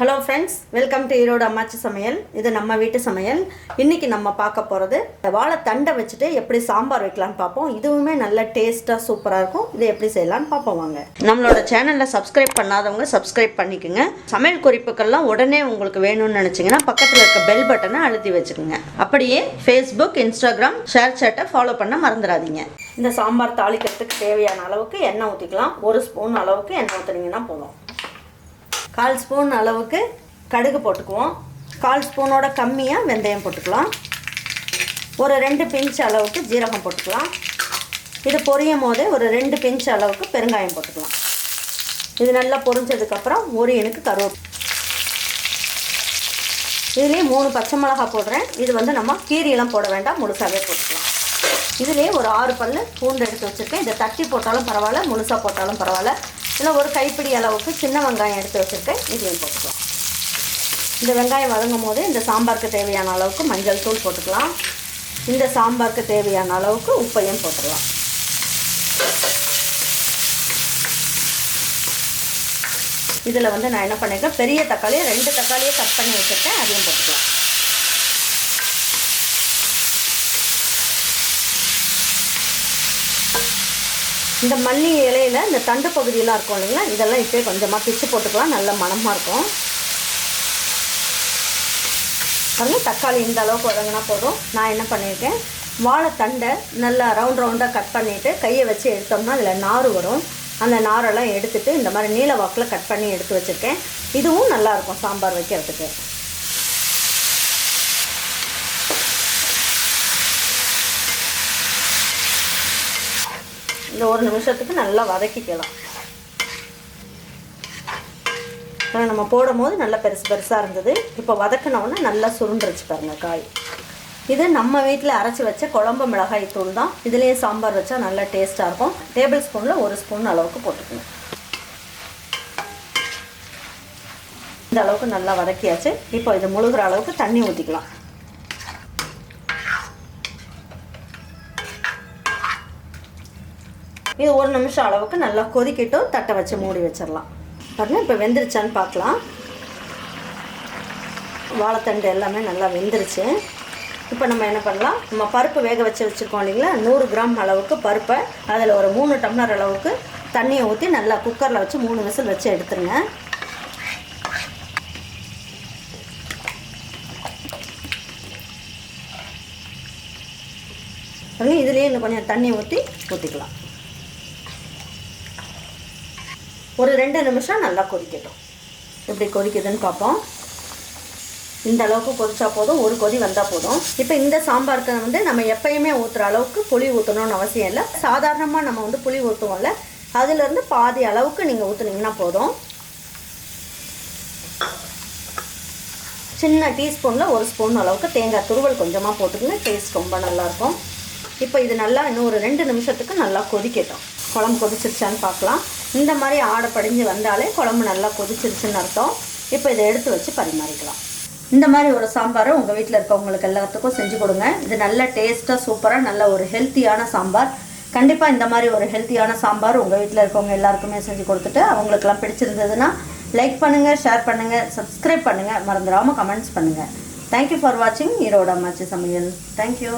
Hello friends, welcome to Erode அம்மாச்சி சமையல். இது நம்ம வீட்டு சமையல். இன்னைக்கு நம்ம பார்க்க போறது வாழை தண்டை வச்சுட்டு எப்படி சாம்பார் வைக்கலாம்னு பாப்போம். இதுவுமே நல்ல டேஸ்டா சூப்பரா இருக்கும். இது எப்படி செய்யலாம்னு பாப்போம் வாங்க. நம்மளோட சேனலை சப்ஸ்கிரைப் பண்ணாதவங்க சப்ஸ்கிரைப் பண்ணிக்கங்க. சமையல் குறிப்புகள்லாம் உடனே உங்களுக்கு வேணும்னு நினைச்சீங்கன்னா பக்கத்துல இருக்க பெல் பட்டனை அழுத்தி வச்சுக்கோங்க. அப்படியே Facebook, Instagram, ஷேர் சாட்டை ஃபாலோ பண்ண மறந்துடாதீங்க. இந்த சாம்பார் தாளிக்கிறதுக்கு தேவையான அளவுக்கு எண்ணெய் ஊற்றிக்கலாம். 1 ஸ்பூன் அளவுக்கு எண்ணெய் ஊற்றினீங்கன்னா போதும். 1/4 ஸ்பூன் அளவுக்கு கடுகு போட்டுக்குவோம். 1/4 ஸ்பூனோட கம்மியாக வெந்தயம் போட்டுக்கலாம். ஒரு 2 பிஞ்ச் அளவுக்கு ஜீரகம் போட்டுக்கலாம். இது பொரியும் போதே ஒரு 2 பிஞ்ச் அளவுக்கு பெருங்காயம் போட்டுக்கலாம். இது நல்லா பொரிஞ்சதுக்கப்புறம் ஒரு இனுக்கு கருவேப்பிலை. இதுலேயே 3 பச்சை மிளகாய் போடுறேன். இது நம்ம கீரியெல்லாம் போட வேண்டாம், முழுசாகவே போட்டுக்கலாம். இதுலேயே ஒரு 6 பல் பூண்டு எடுத்து வச்சுருக்கேன். இதை தட்டி போட்டாலும் பரவாயில்ல, முழுசாக போட்டாலும் பரவாயில்ல. இதில் ஒரு கைப்பிடி அளவுக்கு சின்ன வெங்காயம் எடுத்து வச்சுருக்கேன். இதையும் போட்டுக்கலாம். இந்த வெங்காயம் வதங்கும் போது இந்த சாம்பாருக்கு தேவையான அளவுக்கு மஞ்சள் தூள் போட்டுக்கலாம். இந்த சாம்பாருக்கு தேவையான அளவுக்கு உப்பையும் போட்டுக்கலாம். இதில் நான் என்ன பண்ணியிருக்கேன், பெரிய தக்காளியை 2 தக்காளியை கட் பண்ணி வச்சுருக்கேன். அதையும் போட்டுக்கலாம். இந்த மல்லி இலையில் இந்த தண்டு பகுதியெல்லாம் இருக்கும் இல்லைங்களா, இதெல்லாம் இப்போ கொஞ்சமாக பிச்சு போட்டுக்கலாம். நல்ல மணமாக இருக்கும். பாருங்கள், தக்காளி இந்த அளவுக்கு வதங்கினா போதும். நான் என்ன பண்ணியிருக்கேன், வாழைத்தண்டை நல்லா ரவுண்டாக கட் பண்ணிவிட்டு கையை வச்சு எடுத்தோம்னா அதில் நார் வரும். அந்த நாரெல்லாம் எடுத்துகிட்டு இந்த மாதிரி நீல வாக்கில் கட் பண்ணி எடுத்து வச்சுருக்கேன். இதுவும் நல்லாயிருக்கும் சாம்பார் வைக்கிறதுக்கு. இந்த 1 நிமிஷத்துக்கு நல்லா வதக்கிக்கலாம். நம்ம போடும் போது நல்லா பெருசாக இருந்தது. இப்போ வதக்கினோன்னா நல்லா சுருண்டுருச்சு பாருங்கள் காய். இது நம்ம வீட்டில் அரைச்சி வச்ச குழம்பு மிளகாய் தூள் தான். இதுலேயே சாம்பார் வச்சா நல்லா டேஸ்ட்டாக இருக்கும். டேபிள் ஸ்பூனில் 1 ஸ்பூன் அளவுக்கு போட்டுக்கணும். இந்த அளவுக்கு நல்லா வதக்கியாச்சு. இப்போ இது முழுகிற அளவுக்கு தண்ணி ஊற்றிக்கலாம். இது 1 நிமிஷம் அளவுக்கு நல்லா கொதிக்கிட்டும் தட்டை வச்சு மூடி வச்சிடலாம். பாருங்கள், இப்போ வெந்துருச்சான்னு பார்க்கலாம். வாழைத்தண்டு எல்லாமே நல்லா வெந்துருச்சு. இப்போ நம்ம என்ன பண்ணலாம், நம்ம பருப்பு வேக வச்சுருக்கோம் இல்லைங்களா, 100 கிராம் அளவுக்கு பருப்பை அதில் ஒரு 3 டம்ளர் அளவுக்கு தண்ணியை ஊற்றி நல்லா குக்கரில் வச்சு 3 விசில் வச்சு எடுத்துருங்க. இதுலேயே இன்னும் கொஞ்சம் தண்ணி ஊற்றிக்கலாம். ஒரு 2 நிமிஷம் நல்லா கொதிக்கட்டும். எப்படி கொதிக்குதுன்னு பார்ப்போம். இந்த அளவுக்கு கொதிச்சா போதும், ஒரு கொதி வந்தால் போதும். இப்போ இந்த சாம்பாருக்கு நம்ம எப்பயுமே ஊற்றுற அளவுக்கு புளி ஊற்றணும்னு அவசியம் இல்லை. சாதாரணமாக நம்ம புளி ஊற்றுவோம்ல, அதுலேருந்து பாதி அளவுக்கு நீங்கள் ஊற்றுனீங்கன்னா போதும். சின்ன டீஸ்பூனில் 1 ஸ்பூன் அளவுக்கு தேங்காய் துருவல் கொஞ்சமாக போட்டுக்கங்க. டேஸ்ட் ரொம்ப நல்லாயிருக்கும். இப்போ இது நல்லா இன்னும் ஒரு 2 நிமிஷத்துக்கு நல்லா கொதிக்கட்டும். குழம்பு கொதிச்சிருச்சான்னு பார்க்கலாம். இந்த மாதிரி ஆடை படிஞ்சு வந்தாலே குழம்பு நல்லா கொதிச்சிருச்சுன்னு அர்த்தம். இப்போ இதை எடுத்து வச்சு பரிமாறிக்கலாம். இந்த மாதிரி ஒரு சாம்பாரை உங்கள் வீட்டில் இருக்கவங்களுக்கு எல்லாத்துக்கும் செஞ்சு கொடுங்க. இது நல்ல டேஸ்ட்டாக சூப்பராக நல்ல ஒரு ஹெல்த்தியான சாம்பார். கண்டிப்பாக இந்த மாதிரி ஒரு ஹெல்த்தியான சாம்பார் உங்கள் வீட்டில் இருக்கவங்க எல்லாருக்குமே செஞ்சு கொடுத்துட்டு அவங்களுக்கெல்லாம் பிடிச்சிருந்ததுன்னா லைக் பண்ணுங்கள், ஷேர் பண்ணுங்கள், சப்ஸ்கிரைப் பண்ணுங்கள், மறந்துடாமல் கமெண்ட்ஸ் பண்ணுங்கள். தேங்க்யூ ஃபார் வாட்சிங் ஈரோடு அம்மாச்சி சமையல். தேங்க்யூ.